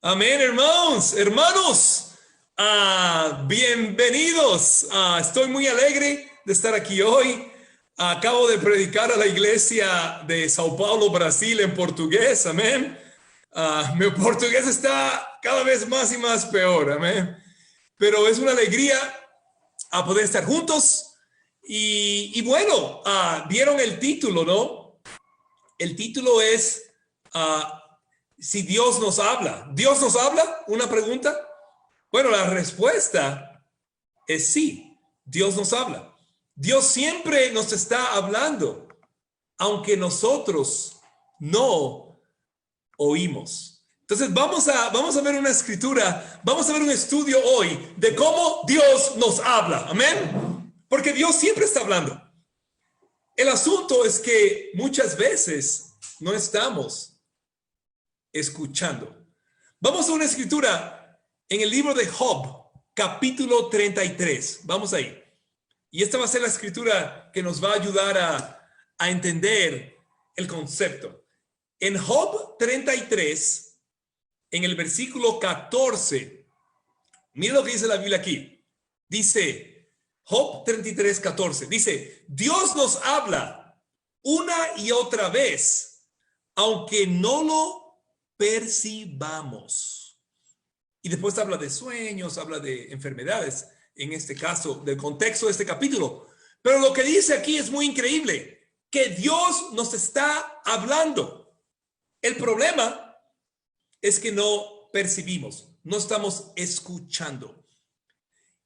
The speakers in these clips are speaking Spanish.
Amén, hermanos. Bienvenidos. Estoy muy alegre de estar aquí hoy. Acabo de predicar a la iglesia de Sao Paulo, Brasil, en portugués. Amén. Mi portugués está cada vez más y más peor. Amén. Pero es una alegría a poder estar juntos. Y bueno, vieron el título, ¿no? El título es si Dios nos habla. ¿Dios nos habla? Una pregunta. Bueno, la respuesta es sí. Dios nos habla. Dios siempre nos está hablando, aunque nosotros no oímos. Entonces vamos a ver una escritura, vamos a ver un estudio hoy de cómo Dios nos habla. Amén. Porque Dios siempre está hablando. El asunto es que muchas veces no estamos escuchando. Vamos a una escritura en el libro de Job, capítulo 33. Vamos ahí. Y esta va a ser la escritura que nos va a ayudar a entender el concepto. En Job 33, en el versículo 14, mira lo que dice la Biblia aquí. Dice, Job 33, 14, dice, Dios nos habla una y otra vez, aunque no lo percibamos. Y después habla de sueños, habla de enfermedades, en este caso, del contexto de este capítulo. Pero lo que dice aquí es muy increíble, que Dios nos está hablando. El problema es que no percibimos, no estamos escuchando.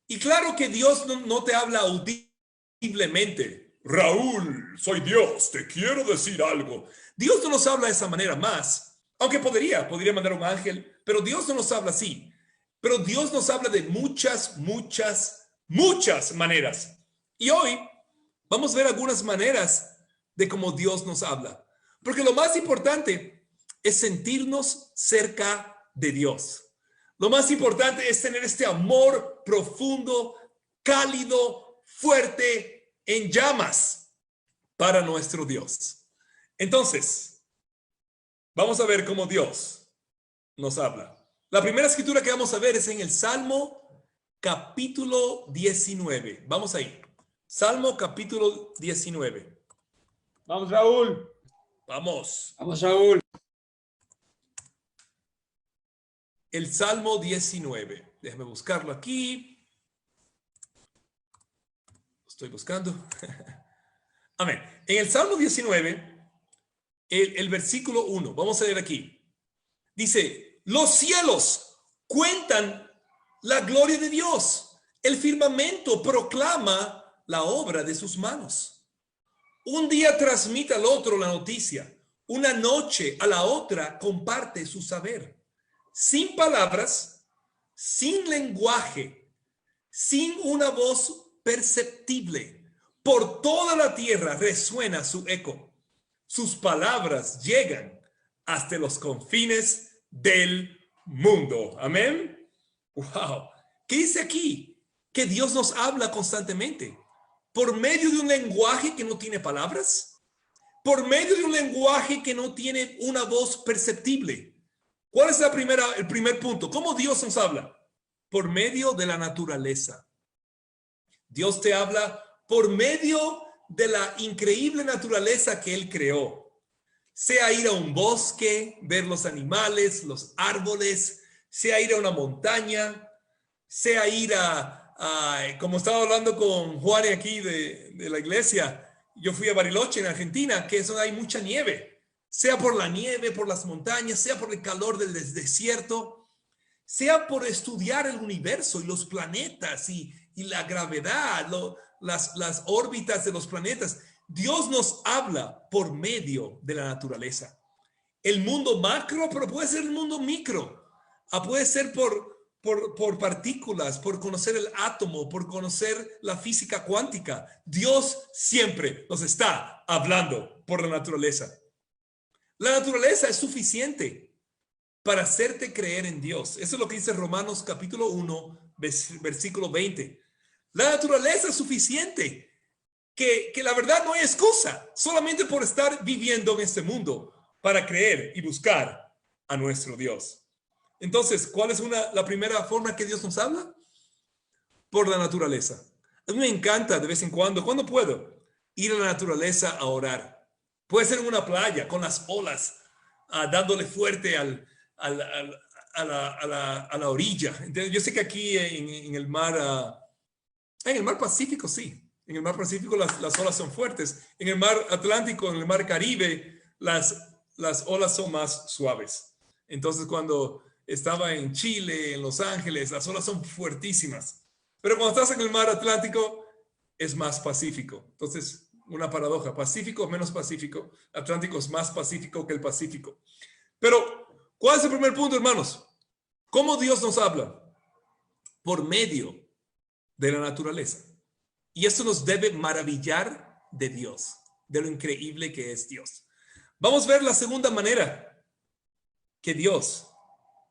Y claro que Dios no te habla audiblemente. Raúl, soy Dios, te quiero decir algo. Dios no nos habla de esa manera más, aunque podría mandar un ángel, pero Dios no nos habla así. Pero Dios nos habla de muchas maneras. Y hoy vamos a ver algunas maneras de cómo Dios nos habla. Porque lo más importante es sentirnos cerca de Dios. Lo más importante es tener este amor profundo, cálido, fuerte, en llamas para nuestro Dios. Entonces, vamos a ver cómo Dios nos habla. La primera escritura que vamos a ver es en el Salmo capítulo 19. Vamos ahí. Salmo capítulo 19. Vamos, Raúl. Vamos. Vamos, Raúl. El Salmo 19. Déjame buscarlo aquí. Lo estoy buscando. Amén. En el Salmo 19, el versículo 1. Vamos a leer aquí. Dice, los cielos cuentan la gloria de Dios. El firmamento proclama la obra de sus manos. Un día transmite al otro la noticia. Una noche a la otra comparte su saber. Sin palabras, sin lenguaje, sin una voz perceptible. Por toda la tierra resuena su eco. Sus palabras llegan hasta los confines del mundo. Amén. Wow. ¿Qué dice aquí? Que Dios nos habla constantemente. Por medio de un lenguaje que no tiene palabras. Por medio de un lenguaje que no tiene una voz perceptible. ¿Cuál es el primer punto? ¿Cómo Dios nos habla? Por medio de la naturaleza. Dios te habla por medio de la increíble naturaleza que Él creó. Sea ir a un bosque, ver los animales, los árboles, sea ir a una montaña, sea ir como estaba hablando con Juan aquí de la iglesia, yo fui a Bariloche en Argentina, que es donde hay mucha nieve. Sea por la nieve, por las montañas, sea por el calor del desierto, sea por estudiar el universo y los planetas y la gravedad, las órbitas de los planetas. Dios nos habla por medio de la naturaleza. El mundo macro, pero puede ser el mundo micro. Puede ser por partículas, por conocer el átomo, por conocer la física cuántica. Dios siempre nos está hablando por la naturaleza. La naturaleza es suficiente para hacerte creer en Dios. Eso es lo que dice Romanos capítulo 1, versículo 20. La naturaleza es suficiente, que la verdad no hay excusa, solamente por estar viviendo en este mundo para creer y buscar a nuestro Dios. Entonces, ¿cuál es la primera forma que Dios nos habla? Por la naturaleza. A mí me encanta de vez en cuando puedo, ir a la naturaleza a orar. Puede ser en una playa, con las olas, dándole fuerte a la orilla. Entonces, yo sé que aquí en el mar Pacífico, sí. En el mar Pacífico las olas son fuertes. En el mar Atlántico, en el mar Caribe, las olas son más suaves. Entonces, cuando estaba en Chile, en Los Ángeles, las olas son fuertísimas. Pero cuando estás en el mar Atlántico, es más pacífico. Entonces, una paradoja. Pacífico menos pacífico. Atlántico es más pacífico que el Pacífico. Pero, ¿cuál es el primer punto, hermanos? ¿Cómo Dios nos habla? Por medio de la naturaleza. Y esto nos debe maravillar de Dios, de lo increíble que es Dios. Vamos a ver la segunda manera que Dios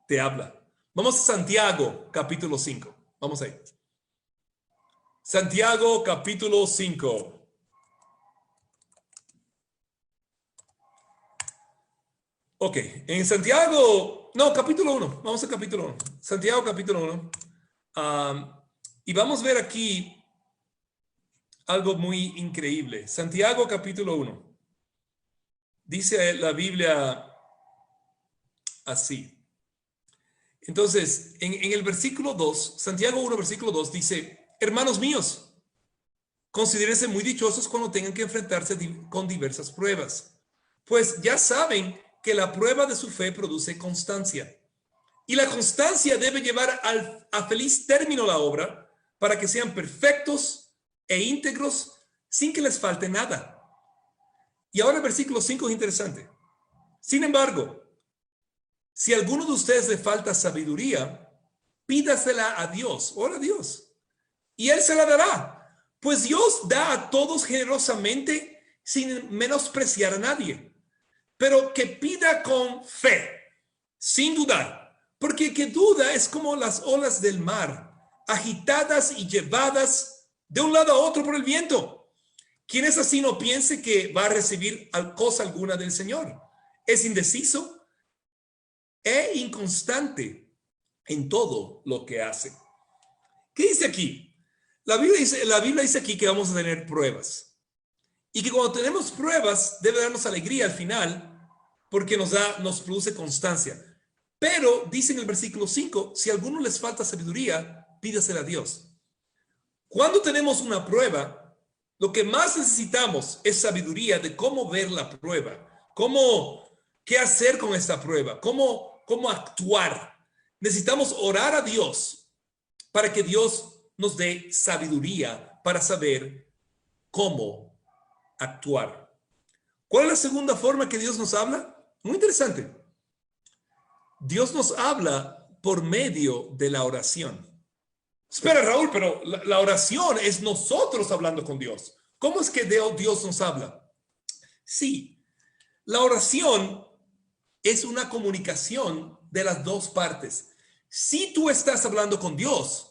te habla. Vamos a Santiago, capítulo 5. Vamos ahí. Santiago, capítulo 5. Ok, en Santiago, no, capítulo 1. Vamos al capítulo 1. Santiago, capítulo 1. Y vamos a ver aquí algo muy increíble. Santiago capítulo 1. Dice la Biblia así. Entonces, en el versículo 2, Santiago 1, versículo 2 dice, hermanos míos, considérense muy dichosos cuando tengan que enfrentarse con diversas pruebas, pues ya saben que la prueba de su fe produce constancia. Y la constancia debe llevar a feliz término la obra para que sean perfectos e íntegros sin que les falte nada. Y ahora el versículo 5 es interesante. Sin embargo, si a alguno de ustedes le falta sabiduría, pídasela a Dios, ora a Dios, y Él se la dará. Pues Dios da a todos generosamente sin menospreciar a nadie, pero que pida con fe, sin dudar, porque el que duda es como las olas del mar, agitadas y llevadas de un lado a otro por el viento. Quien es así no piense que va a recibir cosa alguna del Señor. Es indeciso e inconstante en todo lo que hace. ¿Qué dice aquí? La Biblia dice aquí que vamos a tener pruebas. Y que cuando tenemos pruebas debe darnos alegría al final porque nos produce constancia. Pero dice en el versículo 5, si a alguno les falta sabiduría, pídasela a Dios. Cuando tenemos una prueba, lo que más necesitamos es sabiduría de cómo ver la prueba, qué hacer con esta prueba, cómo actuar. Necesitamos orar a Dios para que Dios nos dé sabiduría para saber cómo actuar. ¿Cuál es la segunda forma que Dios nos habla? Muy interesante. Dios nos habla por medio de la oración. Espera, Raúl, pero la oración es nosotros hablando con Dios. ¿Cómo es que Dios nos habla? Sí, la oración es una comunicación de las dos partes. Sí, tú estás hablando con Dios,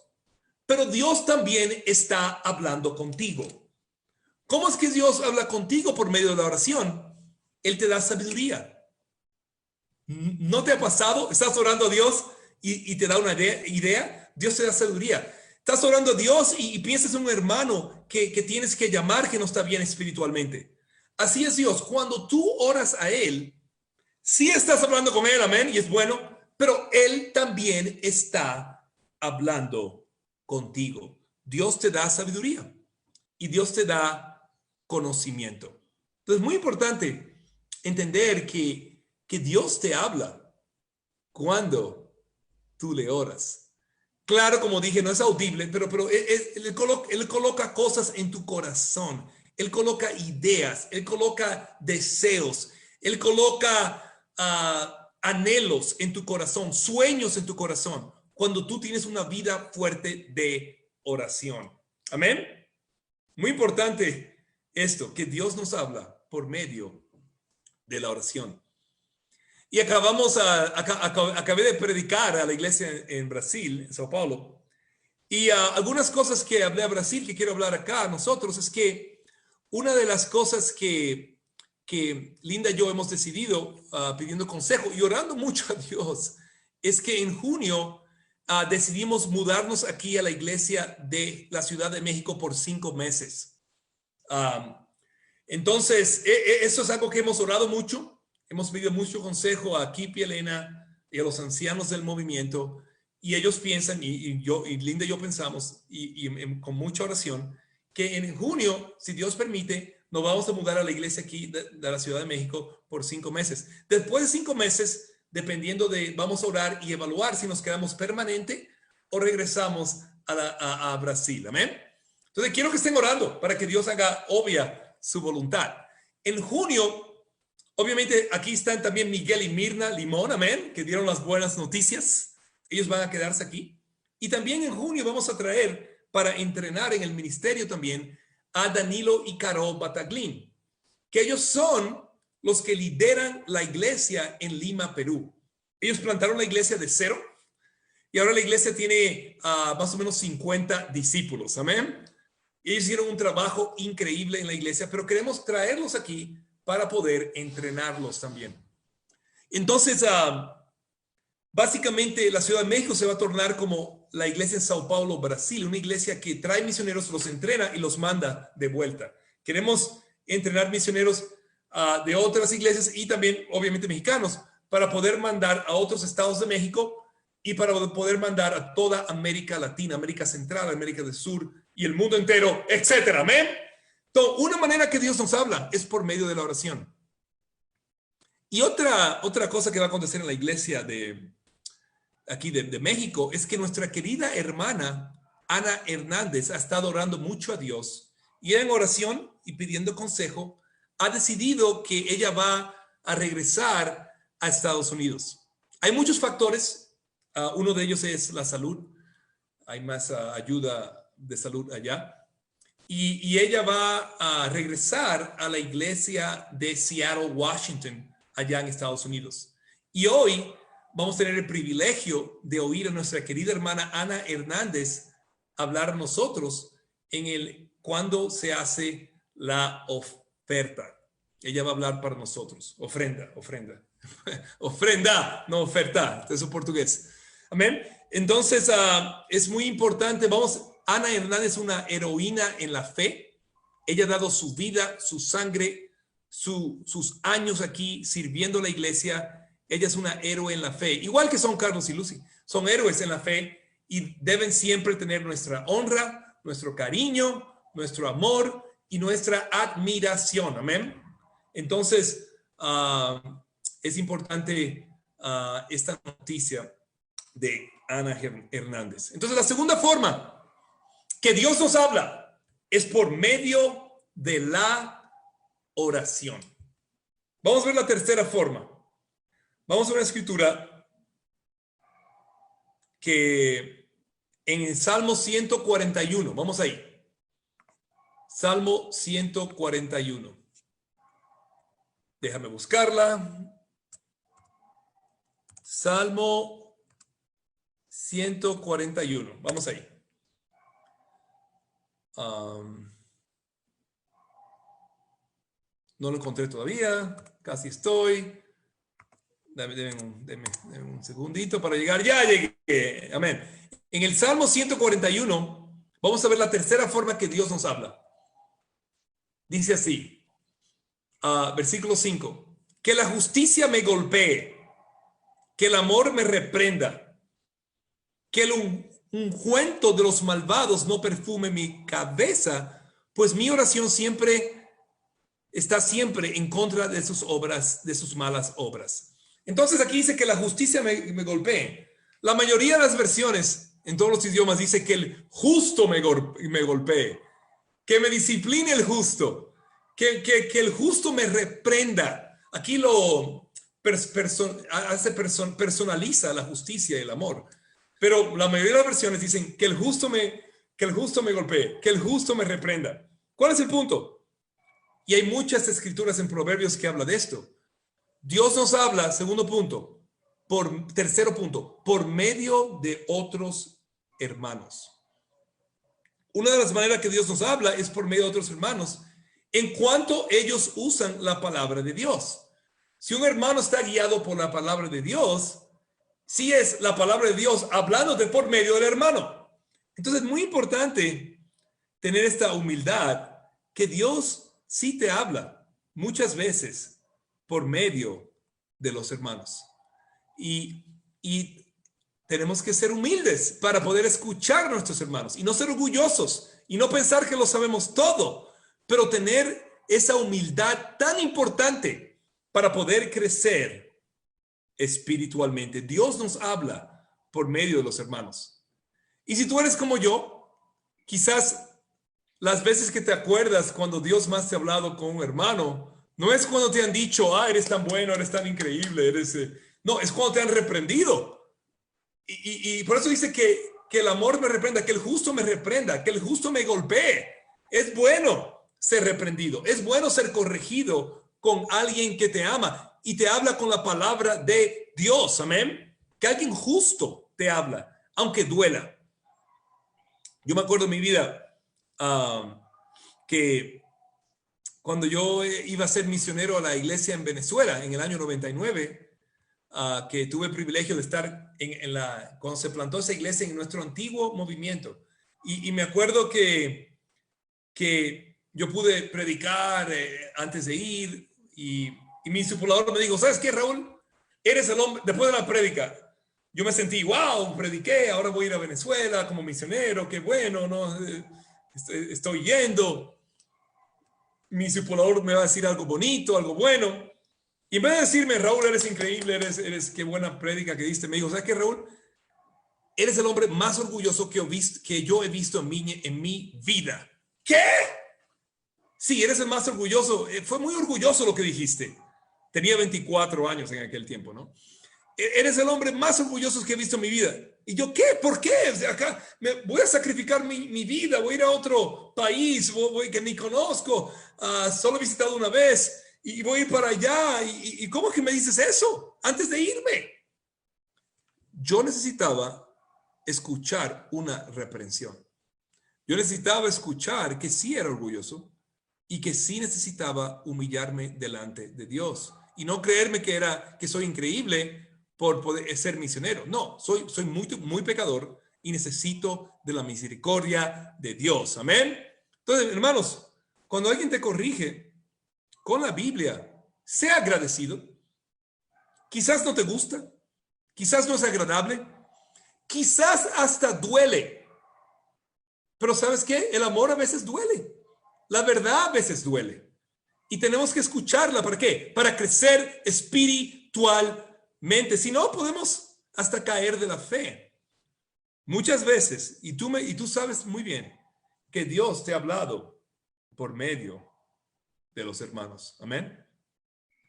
pero Dios también está hablando contigo. ¿Cómo es que Dios habla contigo por medio de la oración? Él te da sabiduría. ¿No te ha pasado? Estás orando a Dios y te da una idea. Dios te da sabiduría. Estás orando a Dios y piensas en un hermano que tienes que llamar que no está bien espiritualmente. Así es Dios. Cuando tú oras a Él, sí estás hablando con Él, amén, y es bueno, pero Él también está hablando contigo. Dios te da sabiduría y Dios te da conocimiento. Entonces es muy importante entender que Dios te habla cuando tú le oras. Claro, como dije, no es audible, pero él coloca cosas en tu corazón. Él coloca ideas, Él coloca deseos, Él coloca anhelos en tu corazón, sueños en tu corazón, cuando tú tienes una vida fuerte de oración. Amén. Muy importante esto, que Dios nos habla por medio de la oración. Y acabé de predicar a la iglesia en Brasil, en Sao Paulo. Y algunas cosas que hablé a Brasil, que quiero hablar acá a nosotros, es que una de las cosas que Linda y yo hemos decidido pidiendo consejo y orando mucho a Dios, es que en junio decidimos mudarnos aquí a la iglesia de la Ciudad de México por 5 meses. Entonces, eso es algo que hemos orado mucho. Hemos pedido mucho consejo a Kip y Elena y a los ancianos del movimiento. Y ellos piensan, y Linda y yo pensamos, con mucha oración, que en junio, si Dios permite, nos vamos a mudar a la iglesia aquí de la Ciudad de México por 5 meses. Después de 5 meses, dependiendo vamos a orar y evaluar si nos quedamos permanente o regresamos a Brasil. Amén. Entonces, quiero que estén orando para que Dios haga obvia su voluntad. En junio, obviamente, aquí están también Miguel y Mirna Limón, amén, que dieron las buenas noticias. Ellos van a quedarse aquí. Y también en junio vamos a traer para entrenar en el ministerio también a Danilo y Carol Bataglín, que ellos son los que lideran la iglesia en Lima, Perú. Ellos plantaron la iglesia de cero y ahora la iglesia tiene más o menos 50 discípulos. Amén. Ellos hicieron un trabajo increíble en la iglesia, pero queremos traerlos aquí para poder entrenarlos también. Entonces, básicamente la Ciudad de México se va a tornar como la iglesia en Sao Paulo, Brasil, una iglesia que trae misioneros, los entrena y los manda de vuelta. Queremos entrenar misioneros de otras iglesias y también, obviamente, mexicanos, para poder mandar a otros estados de México y para poder mandar a toda América Latina, América Central, América del Sur y el mundo entero, etcétera. Amén. Entonces, una manera que Dios nos habla es por medio de la oración. Y otra cosa que va a acontecer en la iglesia aquí de México es que nuestra querida hermana Ana Hernández ha estado orando mucho a Dios y en oración y pidiendo consejo ha decidido que ella va a regresar a Estados Unidos. Hay muchos factores, uno de ellos es la salud, hay más ayuda de salud allá y ella va a regresar a la iglesia de Seattle, Washington, allá en Estados Unidos. Y hoy vamos a tener el privilegio de oír a nuestra querida hermana Ana Hernández hablar a nosotros cuando se hace la oferta. Ella va a hablar para nosotros. Ofrenda. Ofrenda, no oferta. Eso es portugués. Amén. Entonces, es muy importante. Ana Hernández es una heroína en la fe. Ella ha dado su vida, su sangre, sus años aquí sirviendo a la iglesia. Ella es una héroe en la fe, igual que son Carlos y Lucy. Son héroes en la fe y deben siempre tener nuestra honra, nuestro cariño, nuestro amor y nuestra admiración. Amén. Entonces, es importante esta noticia de Ana Hernández. Entonces, la segunda forma que Dios nos habla es por medio de la oración. Vamos a ver la tercera forma. Vamos a una escritura que en el Salmo 141, vamos ahí. Salmo 141. Déjame buscarla. Salmo 141. Vamos ahí. No lo encontré todavía. Casi estoy. Deme un segundito para llegar. Ya llegué. Amén. En el Salmo 141 vamos a ver la tercera forma que Dios nos habla. Dice así, versículo 5, que la justicia me golpee, que el amor me reprenda, que el ungüento de los malvados no perfume mi cabeza, pues mi oración está siempre en contra de sus obras, de sus malas obras. Entonces aquí dice que la justicia me golpee. La mayoría de las versiones en todos los idiomas dice que el justo me golpee, que me discipline el justo, que el justo me reprenda. Aquí personaliza la justicia y el amor. Pero la mayoría de las versiones dicen que el justo me golpee, que el justo me reprenda. ¿Cuál es el punto? Y hay muchas escrituras en Proverbios que hablan de esto. Dios nos habla, segundo punto, tercero punto, por medio de otros hermanos. Una de las maneras que Dios nos habla es por medio de otros hermanos, en cuanto ellos usan la palabra de Dios. Si un hermano está guiado por la palabra de Dios, sí es la palabra de Dios hablándote por medio del hermano. Entonces es muy importante tener esta humildad que Dios sí te habla muchas veces por medio de los hermanos. Y tenemos que ser humildes para poder escuchar a nuestros hermanos y no ser orgullosos y no pensar que lo sabemos todo, pero tener esa humildad tan importante para poder crecer espiritualmente. Dios nos habla por medio de los hermanos. Y si tú eres como yo, quizás las veces que te acuerdas cuando Dios más te ha hablado con un hermano, no es cuando te han dicho, eres tan bueno, eres tan increíble, no, es cuando te han reprendido. Y por eso dice que el amor me reprenda, que el justo me reprenda, que el justo me golpee. Es bueno ser reprendido, es bueno ser corregido con alguien que te ama y te habla con la palabra de Dios, amén. Que alguien justo te habla, aunque duela. Yo me acuerdo en mi vida que cuando yo iba a ser misionero a la iglesia en Venezuela en el año 99, que tuve el privilegio de estar cuando se plantó esa iglesia en nuestro antiguo movimiento. Y me acuerdo que yo pude predicar antes de ir y mi discipulador me dijo, ¿sabes qué, Raúl? Eres el hombre, después de la prédica, yo me sentí, wow, prediqué, ahora voy a ir a Venezuela como misionero, qué bueno, ¿no? Estoy yendo. Mi discipulador me va a decir algo bonito, algo bueno. Y en vez de decirme, Raúl, eres increíble, qué buena prédica que diste, me dijo, ¿sabes qué, Raúl? Eres el hombre más orgulloso que yo he visto en mi vida. ¿Qué? Sí, eres el más orgulloso. Fue muy orgulloso lo que dijiste. Tenía 24 años en aquel tiempo, ¿no? Eres el hombre más orgulloso que he visto en mi vida. ¿Y yo qué? ¿Por qué? O sea, acá voy a sacrificar mi vida, voy a ir a otro país que ni conozco, solo he visitado una vez y voy a ir para allá. ¿Y cómo es que me dices eso antes de irme? Yo necesitaba escuchar una reprensión. Yo necesitaba escuchar que sí era orgulloso y que sí necesitaba humillarme delante de Dios y no creerme que soy increíble por poder ser misionero. No, soy muy, muy pecador y necesito de la misericordia de Dios. Amén. Entonces, hermanos, cuando alguien te corrige con la Biblia, sea agradecido. Quizás no te gusta, quizás no es agradable, quizás hasta duele. Pero ¿sabes qué? El amor a veces duele. La verdad a veces duele. Y tenemos que escucharla. ¿Para qué? Para crecer espiritualmente. Si no, podemos hasta caer de la fe. Muchas veces, y tú sabes muy bien, que Dios te ha hablado por medio de los hermanos. Amén.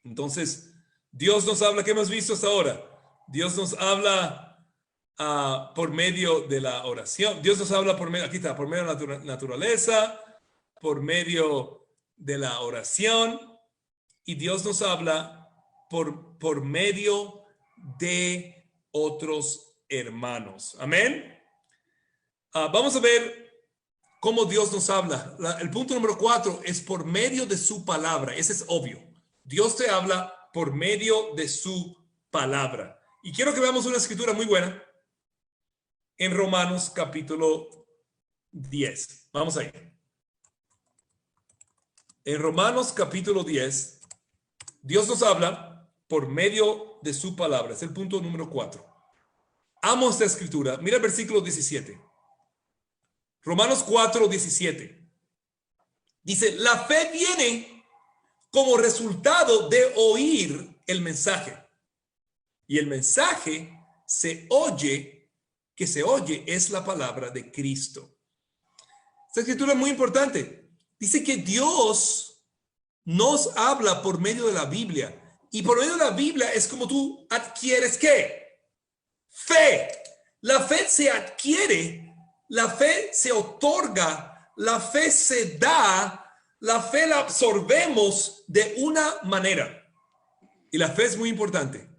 Entonces, Dios nos habla. ¿Qué hemos visto hasta ahora? Dios nos habla por medio de la oración. Dios nos habla por medio, aquí está, por medio de la naturaleza, por medio de la oración, y Dios nos habla por medio de otros hermanos. Amén. Vamos a ver cómo Dios nos habla. El punto número 4 es por medio de su palabra. Ese es obvio. Dios te habla por medio de su palabra. Y quiero que veamos una escritura muy buena en Romanos capítulo 10. Vamos ahí. En Romanos capítulo 10, Dios nos habla por medio de su palabra. Es el punto número 4. Amo esta escritura. Mira el versículo 17. Romanos 4, 17. Dice, la fe viene como resultado de oír el mensaje. Y el mensaje que se oye es la palabra de Cristo. Esta escritura es muy importante. Dice que Dios nos habla por medio de la Biblia. Y por medio de la Biblia es como tú adquieres ¿qué? Fe. La fe se adquiere, la fe se otorga, la fe se da, la fe la absorbemos de una manera. Y la fe es muy importante.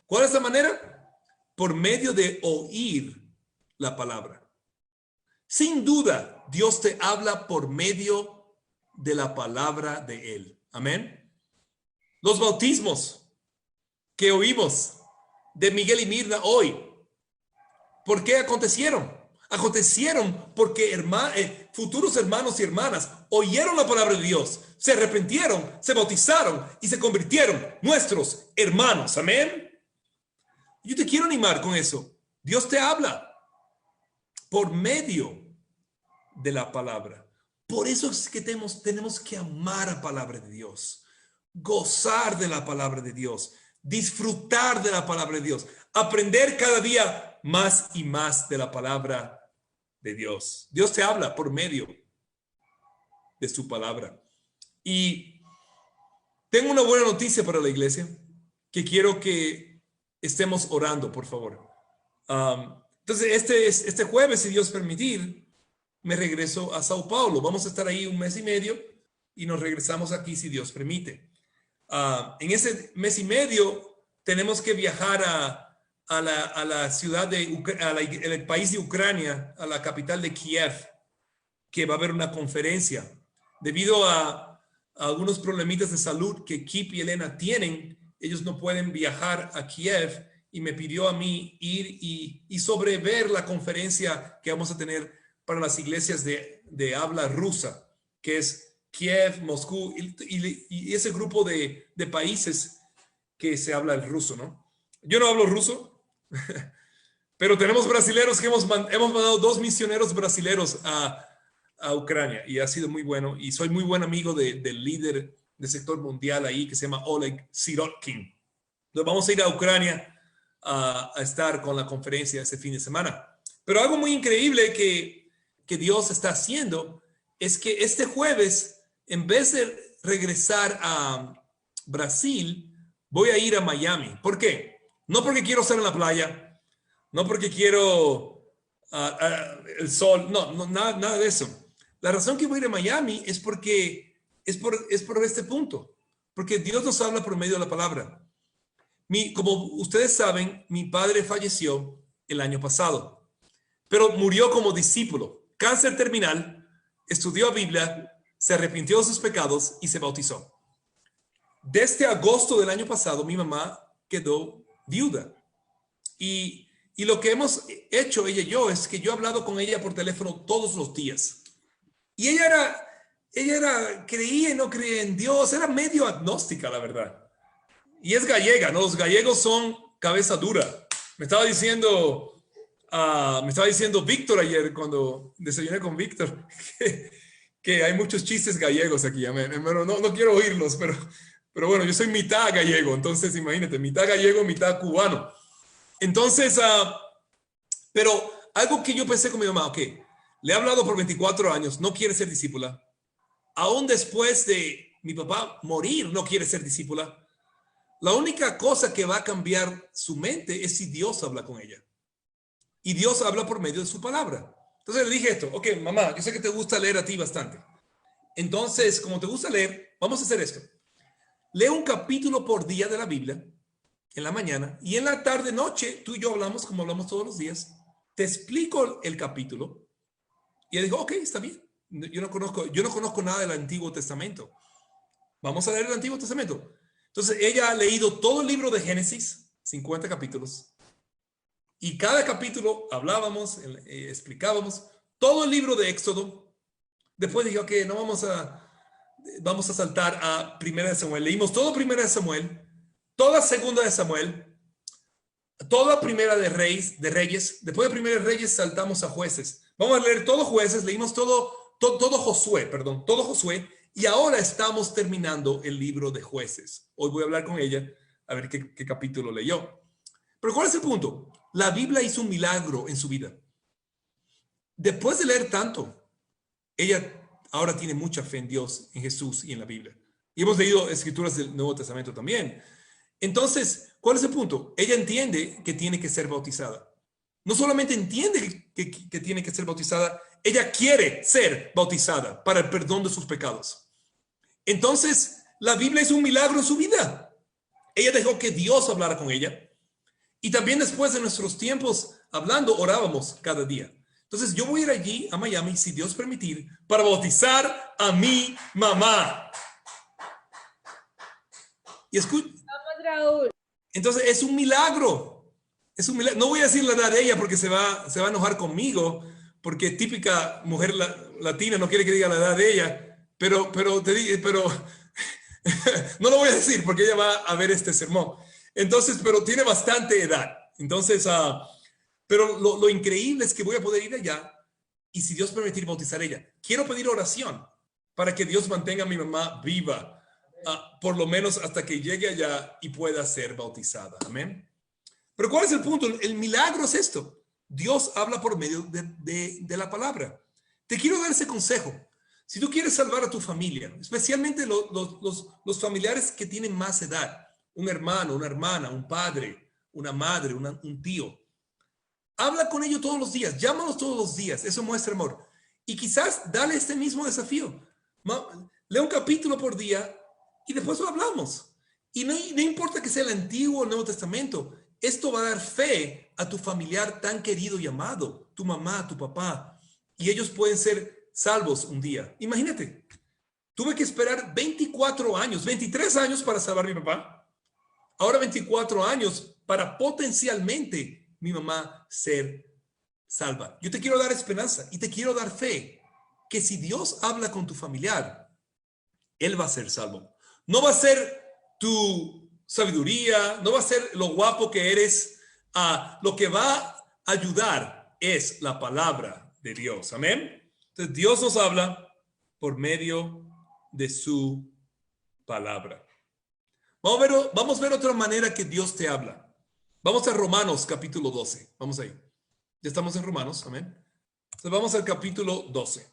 ¿Cuál es la manera? Por medio de oír la palabra. Sin duda, Dios te habla por medio de la palabra de Él. Amén. Los bautismos que oímos de Miguel y Mirna hoy. ¿Por qué acontecieron? Acontecieron porque futuros hermanos y hermanas oyeron la palabra de Dios, se arrepintieron, se bautizaron y se convirtieron nuestros hermanos. Amén. Yo te quiero animar con eso. Dios te habla por medio de la palabra. Por eso es que tenemos que amar la palabra de Dios, gozar de la palabra de Dios, disfrutar de la palabra de Dios, aprender cada día más y más de la palabra de Dios. Dios te habla por medio de su palabra. Y tengo una buena noticia para la iglesia, que quiero que estemos orando, por favor. Entonces, este jueves, si Dios permitir, me regreso a Sao Paulo. Vamos a estar ahí un mes y medio y nos regresamos aquí si Dios permite. En ese mes y medio tenemos que viajar a la ciudad el país de Ucrania, a la capital de Kiev, que va a haber una conferencia. Debido a algunos problemitas de salud que Kip y Elena tienen, ellos no pueden viajar a Kiev y me pidió a mí ir y sobrever la conferencia que vamos a tener para las iglesias de habla rusa, que es Kiev, Moscú y ese grupo de países que se habla el ruso, ¿no? Yo no hablo ruso, pero tenemos brasileros que hemos mandado 2 misioneros brasileros a Ucrania y ha sido muy bueno. Y soy muy buen amigo del líder del sector mundial ahí que se llama Oleg Sirotkin. Entonces vamos a ir a Ucrania a estar con la conferencia ese fin de semana. Pero algo muy increíble que Dios está haciendo es que este jueves, en vez de regresar a Brasil, voy a ir a Miami. ¿Por qué? No porque quiero estar en la playa, no porque quiero el sol, no, nada de eso. La razón que voy a ir a Miami es porque es por este punto, porque Dios nos habla por medio de la palabra. Como ustedes saben, mi padre falleció el año pasado, pero murió como discípulo, cáncer terminal, estudió Biblia, se arrepintió de sus pecados y se bautizó. Desde agosto del año pasado, mi mamá quedó viuda. Y lo que hemos hecho, ella y yo, es que yo he hablado con ella por teléfono todos los días. Y ella creía y no creía en Dios, era medio agnóstica, la verdad. Y es gallega, ¿no? Los gallegos son cabeza dura. Me estaba diciendo Víctor ayer, cuando desayuné con Víctor, que hay muchos chistes gallegos aquí. No quiero oírlos, pero bueno, yo soy mitad gallego, entonces imagínate, mitad gallego, mitad cubano. Entonces, pero algo que yo pensé con mi mamá, ok, le he hablado por 24 años, no quiere ser discípula. Aún después de mi papá morir, no quiere ser discípula. La única cosa que va a cambiar su mente es si Dios habla con ella. Y Dios habla por medio de su palabra. Entonces le dije esto, ok, mamá, yo sé que te gusta leer a ti bastante. Entonces, como te gusta leer, vamos a hacer esto. Lee un capítulo por día de la Biblia en la mañana y en la tarde, noche, tú y yo hablamos como hablamos todos los días. Te explico el capítulo. Y ella dijo, ok, está bien. Yo no conozco nada del Antiguo Testamento. Vamos a leer el Antiguo Testamento. Entonces, ella ha leído todo el libro de Génesis, 50 capítulos. Y cada capítulo hablábamos, explicábamos todo el libro de Éxodo. Después dije, ok, no vamos a saltar a Primera de Samuel. Leímos todo Primera de Samuel, toda Segunda de Samuel, toda Primera de Reyes. Después de Primera de Reyes saltamos a Jueces. Vamos a leer todo Jueces, leímos todo Josué. Y ahora estamos terminando el libro de Jueces. Hoy voy a hablar con ella a ver qué capítulo leyó. Pero ¿cuál es el punto? La Biblia hizo un milagro en su vida. Después de leer tanto, ella ahora tiene mucha fe en Dios, en Jesús y en la Biblia. Y hemos leído escrituras del Nuevo Testamento también. Entonces, ¿cuál es el punto? Ella entiende que tiene que ser bautizada. No solamente entiende que tiene que ser bautizada, ella quiere ser bautizada para el perdón de sus pecados. Entonces, la Biblia es un milagro en su vida. Ella dejó que Dios hablara con ella. Y también después de nuestros tiempos hablando, orábamos cada día. Entonces, yo voy a ir allí a Miami, si Dios permitir, para bautizar a mi mamá. Y escucha. Vamos, Raúl. Entonces, es un milagro. Es un milagro. No voy a decir la edad de ella porque se va a enojar conmigo, porque típica mujer latina no quiere que diga la edad de ella, pero no lo voy a decir porque ella va a ver este sermón. Entonces, pero tiene bastante edad. Entonces, pero lo increíble es que voy a poder ir allá y si Dios permitir bautizar a ella. Quiero pedir oración para que Dios mantenga a mi mamá viva, por lo menos hasta que llegue allá y pueda ser bautizada. Amén. Pero ¿cuál es el punto? El milagro es esto. Dios habla por medio de la palabra. Te quiero dar ese consejo. Si tú quieres salvar a tu familia, especialmente los familiares que tienen más edad, un hermano, una hermana, un padre, una madre, un tío, habla con ellos todos los días, llámalos todos los días, eso muestra amor. Y quizás dale este mismo desafío. Lee un capítulo por día y después lo hablamos. Y no importa que sea el Antiguo o el Nuevo Testamento, esto va a dar fe a tu familiar tan querido y amado, tu mamá, tu papá, y ellos pueden ser salvos un día. Imagínate, tuve que esperar 24 años, 23 años para salvar a mi papá. Ahora 24 años para potencialmente mi mamá ser salva. Yo te quiero dar esperanza y te quiero dar fe que si Dios habla con tu familiar, él va a ser salvo. No va a ser tu sabiduría, no va a ser lo guapo que eres. Lo que va a ayudar es la palabra de Dios. Amén. Entonces Dios nos habla por medio de su palabra. Vamos a ver otra manera que Dios te habla. Vamos a Romanos capítulo 12. Vamos ahí. Ya estamos en Romanos. Amén. Entonces vamos al capítulo 12.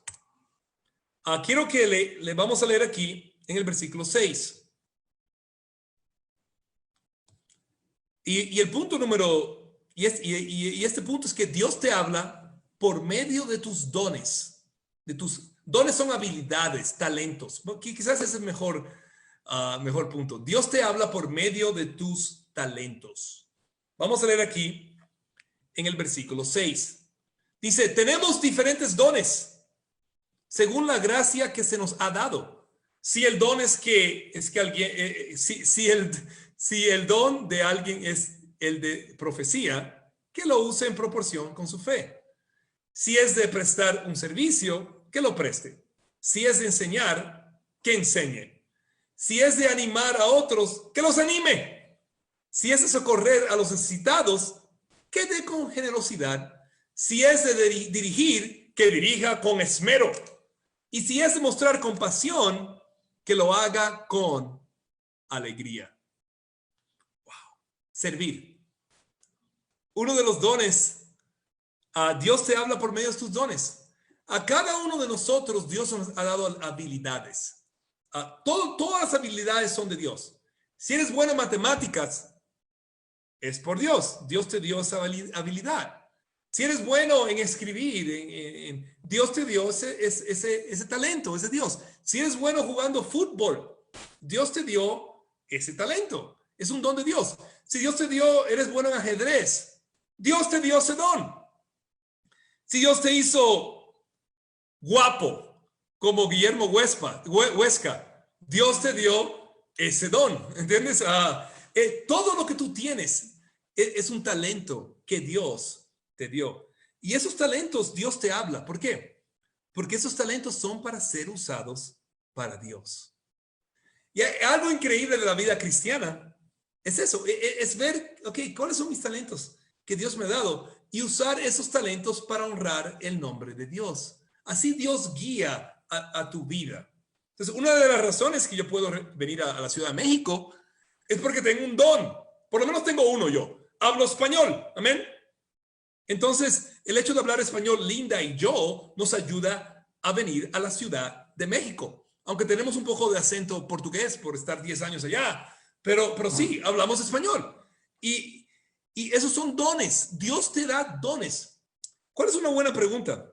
Quiero que le vamos a leer aquí en el versículo 6. Y el punto este punto es que Dios te habla por medio de tus dones. Tus dones son habilidades, talentos. Quizás ese es el mejor punto. Dios te habla por medio de tus talentos. Vamos a leer aquí en el versículo 6. Dice, tenemos diferentes dones según la gracia que se nos ha dado. Si el don es que alguien, si el don de alguien es el de profecía, que lo use en proporción con su fe. Si es de prestar un servicio, que lo preste. Si es de enseñar, que enseñe. Si es de animar a otros, que los anime. Si es de socorrer a los necesitados, que dé con generosidad. Si es de dirigir, que dirija con esmero. Y si es de mostrar compasión, que lo haga con alegría. Wow. Servir. Uno de los dones, Dios te habla por medio de tus dones. A cada uno de nosotros Dios nos ha dado habilidades. Todas las habilidades son de Dios. Si eres bueno en matemáticas, es por Dios. Dios te dio esa habilidad. Si eres bueno en escribir, Dios te dio ese talento, ese Dios. Si eres bueno jugando fútbol, Dios te dio ese talento. Es un don de Dios. Si Dios te dio, eres bueno en ajedrez, Dios te dio ese don. Si Dios te hizo guapo, como Guillermo Huesca, Dios te dio ese don. ¿Entiendes? Todo lo que tú tienes es un talento que Dios te dio. Y esos talentos Dios te habla. ¿Por qué? Porque esos talentos son para ser usados para Dios. Y algo increíble de la vida cristiana es eso, es ver, ok, ¿cuáles son mis talentos que Dios me ha dado? Y usar esos talentos para honrar el nombre de Dios. Así Dios guía a tu vida. Entonces, una de las razones que yo puedo venir a la Ciudad de México es porque tengo un don. Por lo menos tengo uno yo. Hablo español. Amén. Entonces, el hecho de hablar español, Linda y yo, nos ayuda a venir a la Ciudad de México. Aunque tenemos un poco de acento portugués por estar 10 años allá. Pero sí, hablamos español. Y esos son dones. Dios te da dones. ¿Cuál es una buena pregunta?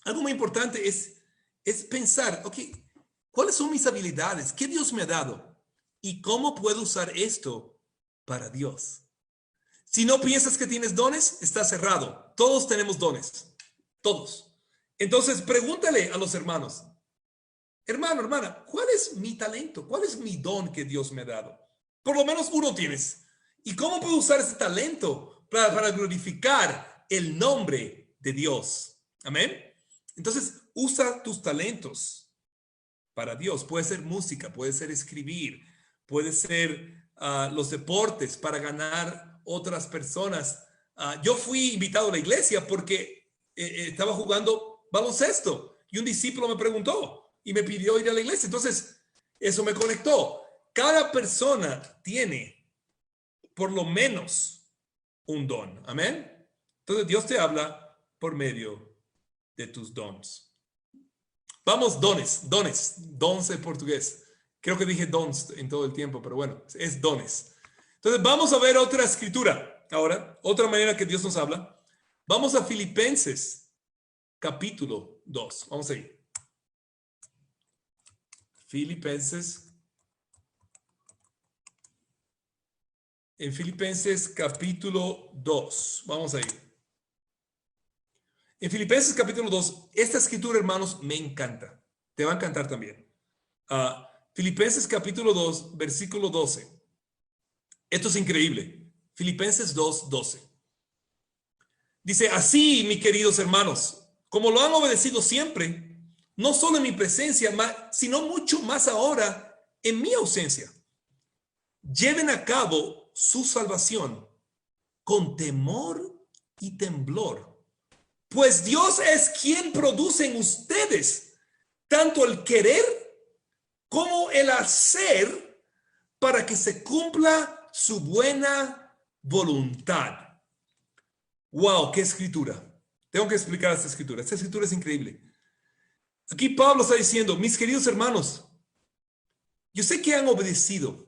Algo muy importante es pensar, ok, ¿cuáles son mis habilidades? ¿Qué Dios me ha dado? ¿Y cómo puedo usar esto para Dios? Si no piensas que tienes dones, está cerrado. Todos tenemos dones. Todos. Entonces, pregúntale a los hermanos. Hermano, hermana, ¿cuál es mi talento? ¿Cuál es mi don que Dios me ha dado? Por lo menos uno tienes. ¿Y cómo puedo usar ese talento para glorificar el nombre de Dios. Amén. Entonces, usa tus talentos para Dios. Puede ser música, puede ser escribir, puede ser los deportes para ganar otras personas. Yo fui invitado a la iglesia porque estaba jugando baloncesto y un discípulo me preguntó y me pidió ir a la iglesia. Entonces, eso me conectó. Cada persona tiene por lo menos un don. Amén. Entonces, Dios te habla por medio de tus dons. Vamos, dons en portugués. Creo que dije dons en todo el tiempo, pero bueno, es dones. Entonces, vamos a ver otra escritura. Ahora, otra manera que Dios nos habla. Vamos a Filipenses, capítulo 2. Vamos a ir. Filipenses. En Filipenses, capítulo 2. Vamos a ir. En Filipenses, capítulo 2, esta escritura, hermanos, me encanta. Te va a encantar también. Filipenses, capítulo 2, versículo 12. Esto es increíble. Filipenses 2, 12. Dice, así, mis queridos hermanos, como lo han obedecido siempre, no solo en mi presencia, sino mucho más ahora en mi ausencia, lleven a cabo su salvación con temor y temblor, pues Dios es quien produce en ustedes tanto el querer como el hacer para que se cumpla su buena voluntad. ¡Wow! ¡Qué escritura! Tengo que explicar esta escritura. Esta escritura es increíble. Aquí Pablo está diciendo, mis queridos hermanos, yo sé que han obedecido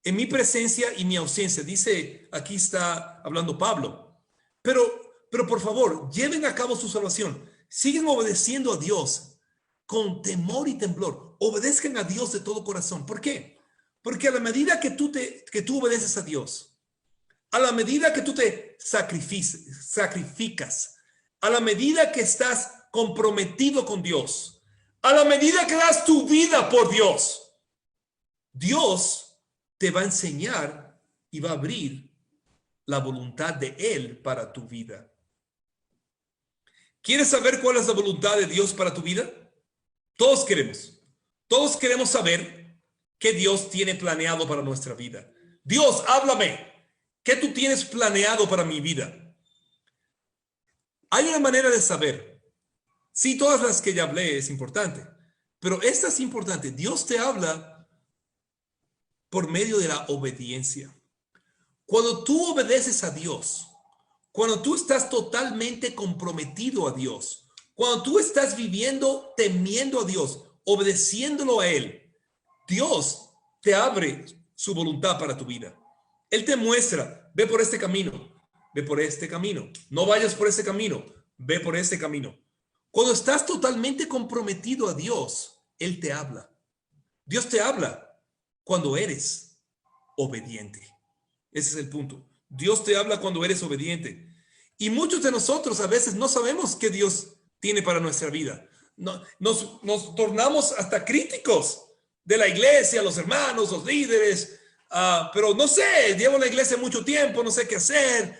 en mi presencia y mi ausencia. Dice, aquí está hablando Pablo. Pero por favor, lleven a cabo su salvación. Sigan obedeciendo a Dios con temor y temblor. Obedezcan a Dios de todo corazón. ¿Por qué? Porque a la medida que tú obedeces a Dios, a la medida que tú te sacrificas, a la medida que estás comprometido con Dios, a la medida que das tu vida por Dios, Dios te va a enseñar y va a abrir la voluntad de Él para tu vida. ¿Quieres saber cuál es la voluntad de Dios para tu vida? Todos queremos saber qué Dios tiene planeado para nuestra vida. Dios, háblame. ¿Qué tú tienes planeado para mi vida? Hay una manera de saber. Sí, todas las que ya hablé es importante, pero esta es importante. Dios te habla por medio de la obediencia. Cuando tú obedeces a Dios, cuando tú estás totalmente comprometido a Dios, cuando tú estás viviendo temiendo a Dios, obedeciéndolo a Él, Dios te abre su voluntad para tu vida. Él te muestra, ve por este camino, ve por este camino, no vayas por este camino, ve por este camino. Cuando estás totalmente comprometido a Dios, Él te habla. Dios te habla cuando eres obediente. Ese es el punto. Dios te habla cuando eres obediente. Y muchos de nosotros a veces no sabemos qué Dios tiene para nuestra vida. Nos tornamos hasta críticos de la iglesia, los hermanos, los líderes. Pero no sé, llevo en la iglesia mucho tiempo, no sé qué hacer,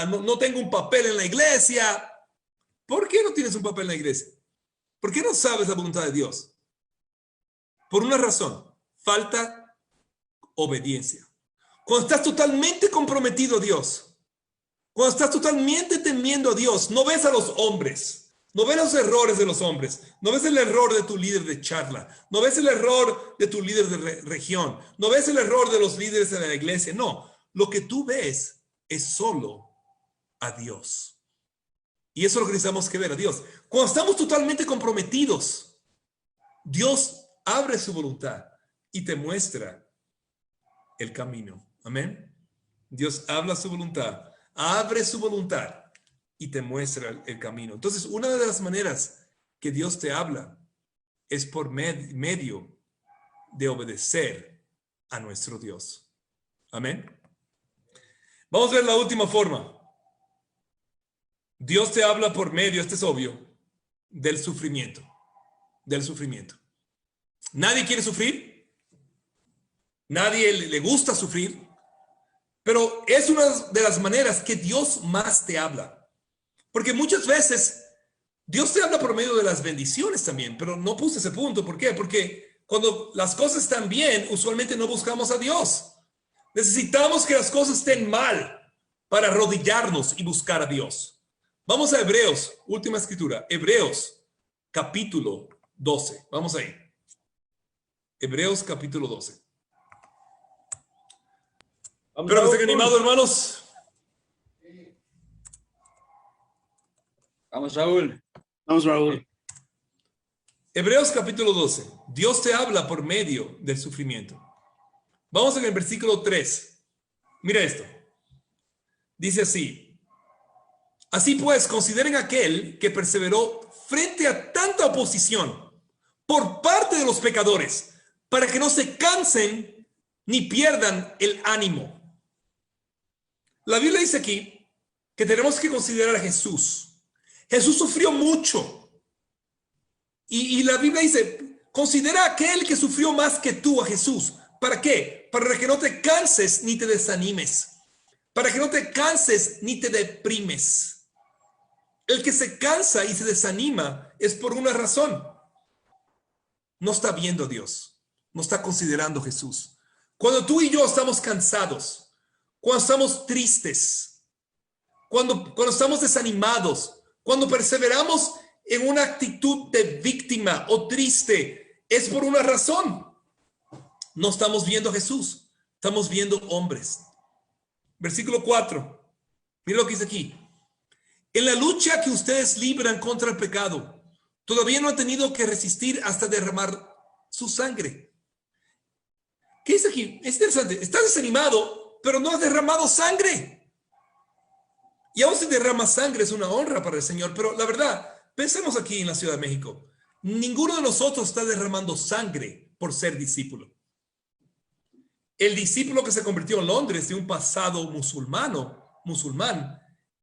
no tengo un papel en la iglesia. ¿Por qué no tienes un papel en la iglesia? ¿Por qué no sabes la voluntad de Dios? Por una razón, falta obediencia. Cuando estás totalmente comprometido a Dios, cuando estás totalmente temiendo a Dios, no ves a los hombres, no ves los errores de los hombres, no ves el error de tu líder de charla, no ves el error de tu líder de región, no ves el error de los líderes de la iglesia. No, lo que tú ves es solo a Dios. Y eso es lo que necesitamos que ver, a Dios. Cuando estamos totalmente comprometidos, Dios abre su voluntad y te muestra el camino. Amén. Dios habla su voluntad, abre su voluntad y te muestra el camino. Entonces, una de las maneras que Dios te habla es por medio de obedecer a nuestro Dios. Amén. Vamos a ver la última forma. Dios te habla por medio, este es obvio, del sufrimiento. Del sufrimiento. ¿Nadie quiere sufrir? ¿Nadie le gusta sufrir? Pero es una de las maneras que Dios más te habla. Porque muchas veces Dios te habla por medio de las bendiciones también, pero no puse ese punto. ¿Por qué? Porque cuando las cosas están bien, usualmente no buscamos a Dios. Necesitamos que las cosas estén mal para arrodillarnos y buscar a Dios. Vamos a Hebreos, última escritura, Hebreos capítulo 12. Vamos ahí. Hebreos capítulo 12. Espero que estén animados, hermanos. Vamos, Raúl. Vamos, Raúl. Hebreos capítulo 12. Dios te habla por medio del sufrimiento. Vamos en el versículo 3. Mira esto. Dice así. Así pues, consideren aquel que perseveró frente a tanta oposición por parte de los pecadores, para que no se cansen ni pierdan el ánimo. La Biblia dice aquí que tenemos que considerar a Jesús. Jesús sufrió mucho. Y la Biblia dice, considera a aquel que sufrió más que tú, a Jesús. ¿Para qué? Para que no te canses ni te desanimes. Para que no te canses ni te deprimes. El que se cansa y se desanima es por una razón. No está viendo a Dios. No está considerando a Jesús. Cuando tú y yo estamos cansados, cuando estamos tristes, cuando estamos desanimados, cuando perseveramos en una actitud de víctima o triste, es por una razón. No estamos viendo a Jesús, estamos viendo hombres. Versículo 4. Mira lo que dice aquí. En la lucha que ustedes libran contra el pecado, todavía no han tenido que resistir hasta derramar su sangre. ¿Qué dice aquí? Es interesante. Estás desanimado, pero no has derramado sangre. Y aún si derramas sangre es una honra para el Señor. Pero la verdad, pensemos aquí en la Ciudad de México. Ninguno de nosotros está derramando sangre por ser discípulo. El discípulo que se convirtió en Londres de un pasado musulmán,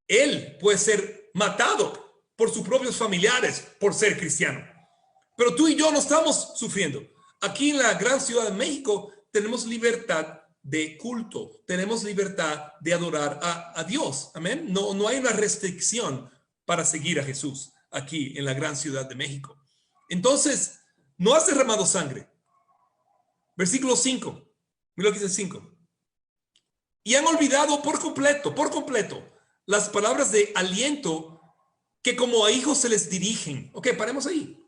él puede ser matado por sus propios familiares por ser cristiano. Pero tú y yo no estamos sufriendo. Aquí en la gran Ciudad de México tenemos libertad de culto, tenemos libertad de adorar a Dios. Amén. No hay una restricción para seguir a Jesús aquí en la gran Ciudad de México. Entonces, no has derramado sangre. Versículo 5. Mira lo que dice 5. Y han olvidado por completo, las palabras de aliento que como a hijos se les dirigen. Ok, paremos ahí.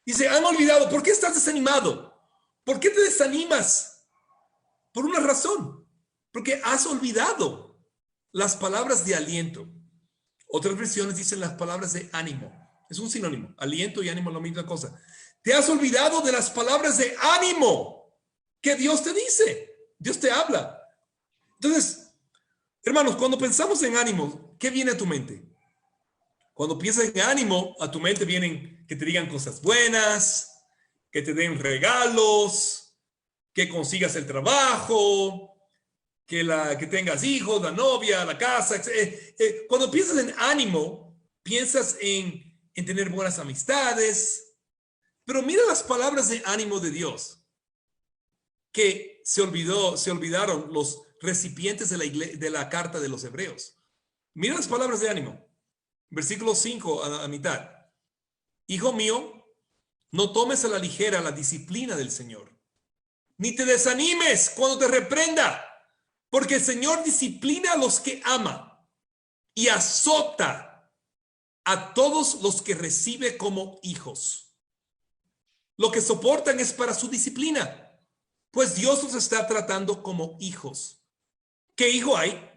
Dice, han olvidado. ¿Por qué estás desanimado? ¿Por qué te desanimas? Por una razón. Porque has olvidado las palabras de aliento. Otras versiones dicen las palabras de ánimo. Es un sinónimo. Aliento y ánimo es la misma cosa. Te has olvidado de las palabras de ánimo que Dios te dice. Dios te habla. Entonces, hermanos, cuando pensamos en ánimo, ¿qué viene a tu mente? Cuando piensas en ánimo, a tu mente vienen que te digan cosas buenas, que te den regalos, que consigas el trabajo, que tengas hijos, la novia, la casa. Cuando piensas en ánimo, piensas en tener buenas amistades. Pero mira las palabras de ánimo de Dios, que se olvidaron los recipientes de la carta de los hebreos. Mira las palabras de ánimo. Versículo 5 a mitad. Hijo mío, no tomes a la ligera la disciplina del Señor, ni te desanimes cuando te reprenda, porque el Señor disciplina a los que ama y azota a todos los que recibe como hijos. Lo que soportan es para su disciplina, pues Dios los está tratando como hijos. ¿Qué hijo hay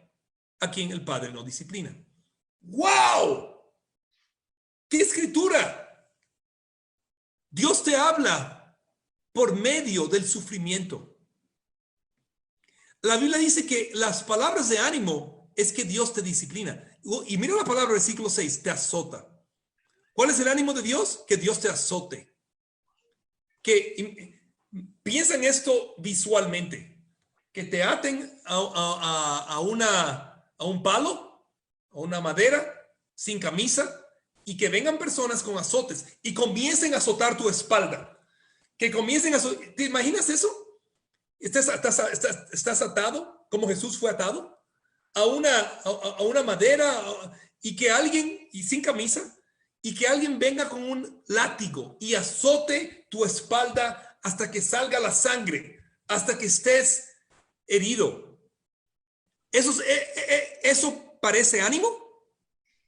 a quien el padre no disciplina? ¡Wow! ¡Qué escritura! Dios te habla por medio del sufrimiento. La Biblia dice que las palabras de ánimo es que Dios te disciplina. Y mira la palabra, versículo 6, te azota. ¿Cuál es el ánimo de Dios? Que Dios te azote. Piensa en esto visualmente. Que te aten a un palo, a una madera, sin camisa, y que vengan personas con azotes y comiencen a azotar tu espalda. Que comiencen a... ¿Te imaginas eso? ¿Estás atado como Jesús fue atado? a una madera y que alguien, y sin camisa, y que alguien venga con un látigo y azote tu espalda hasta que salga la sangre, hasta que estés herido. ¿Eso parece ánimo?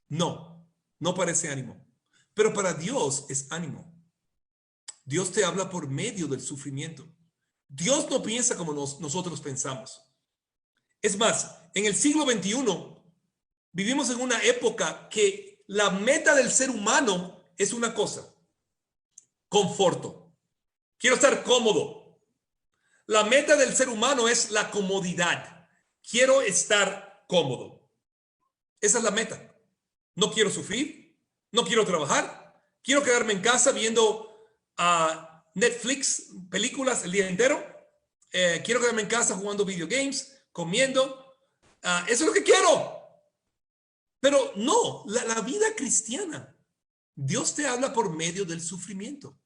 No, no parece ánimo. Pero para Dios es ánimo. Dios te habla por medio del sufrimiento. Dios no piensa como nosotros pensamos. Es más, en el siglo XXI vivimos en una época que la meta del ser humano es una cosa: conforto. Quiero estar cómodo. La meta del ser humano es la comodidad. Quiero estar cómodo. Esa es la meta. No quiero sufrir, no quiero trabajar, quiero quedarme en casa viendo Netflix, películas el día entero. Quiero quedarme en casa jugando videogames, comiendo. Eso es lo que quiero. Pero no, la vida cristiana, Dios te habla por medio del sufrimiento.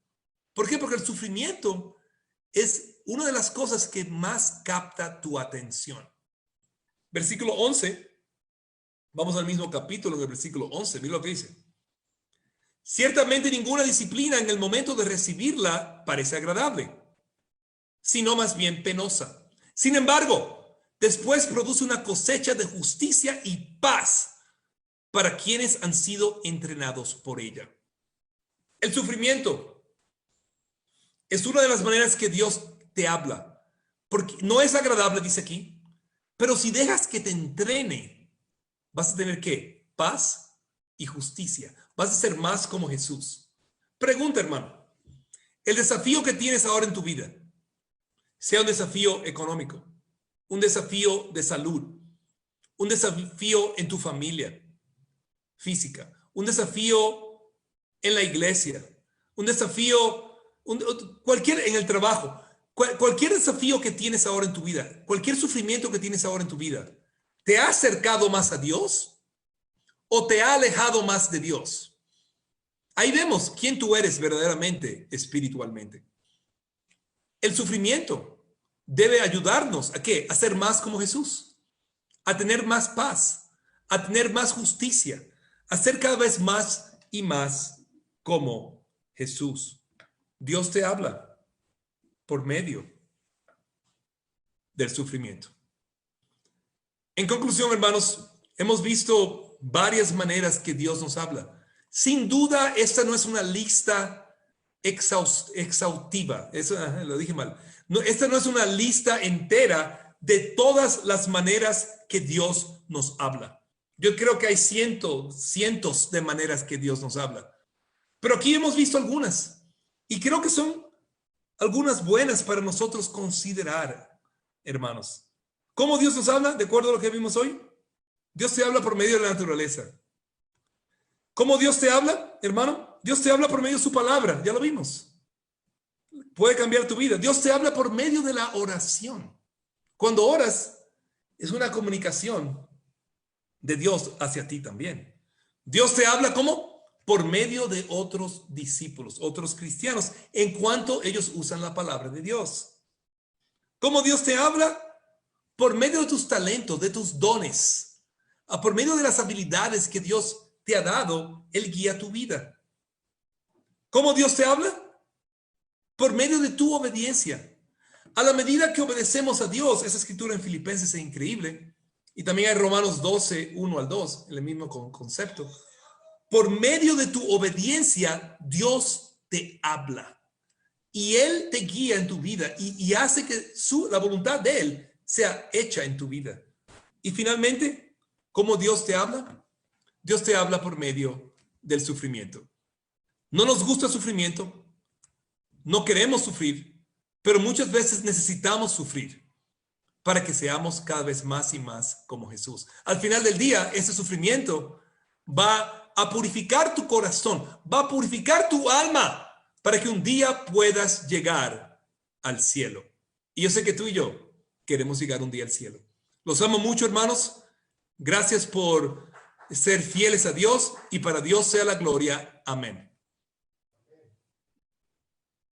¿Por qué? Porque el sufrimiento es una de las cosas que más capta tu atención. Versículo 11. Vamos al mismo capítulo, en el versículo 11. Mira lo que dice. Ciertamente ninguna disciplina en el momento de recibirla parece agradable, sino más bien penosa. Sin embargo, después produce una cosecha de justicia y paz para quienes han sido entrenados por ella. El sufrimiento es una de las maneras que Dios te habla, porque no es agradable, dice aquí, pero si dejas que te entrene, vas a tener ¿qué? Paz y justicia. Vas a ser más como Jesús. Pregunta, hermano, el desafío que tienes ahora en tu vida, sea un desafío económico, un desafío de salud, un desafío en tu familia física, un desafío en la iglesia, un desafío en el trabajo, cualquier desafío que tienes ahora en tu vida, cualquier sufrimiento que tienes ahora en tu vida, ¿te ha acercado más a Dios o te ha alejado más de Dios? Ahí vemos quién tú eres verdaderamente espiritualmente. El sufrimiento debe ayudarnos ¿a qué? A ser más como Jesús, a tener más paz, a tener más justicia, a ser cada vez más y más como Jesús. Dios te habla por medio del sufrimiento. En conclusión, hermanos, hemos visto varias maneras que Dios nos habla. Sin duda, esta no es una lista exhaustiva. Eso lo dije mal. No, esta no es una lista entera de todas las maneras que Dios nos habla. Yo creo que hay cientos de maneras que Dios nos habla. Pero aquí hemos visto algunas. Y creo que son algunas buenas para nosotros considerar, hermanos. ¿Cómo Dios nos habla? De acuerdo a lo que vimos hoy. Dios te habla por medio de la naturaleza. ¿Cómo Dios te habla, hermano? Dios te habla por medio de su palabra. Ya lo vimos. Puede cambiar tu vida. Dios te habla por medio de la oración. Cuando oras, es una comunicación de Dios hacia ti también. Dios te habla ¿cómo? Por medio de otros discípulos, otros cristianos, en cuanto ellos usan la palabra de Dios. ¿Cómo Dios te habla? Por medio de tus talentos, de tus dones, por medio de las habilidades que Dios te ha dado, Él guía tu vida. ¿Cómo Dios te habla? Por medio de tu obediencia. A la medida que obedecemos a Dios, esa escritura en Filipenses es increíble, y también hay Romanos 12, 1 al 2, el mismo concepto. Por medio de tu obediencia, Dios te habla. Y Él te guía en tu vida y hace que la voluntad de Él sea hecha en tu vida. Y finalmente, ¿cómo Dios te habla? Dios te habla por medio del sufrimiento. No nos gusta el sufrimiento, no queremos sufrir, pero muchas veces necesitamos sufrir para que seamos cada vez más y más como Jesús. Al final del día, ese sufrimiento va a purificar tu corazón, va a purificar tu alma para que un día puedas llegar al cielo. Y yo sé que tú y yo queremos llegar un día al cielo. Los amo mucho, hermanos. Gracias por ser fieles a Dios y para Dios sea la gloria. Amén.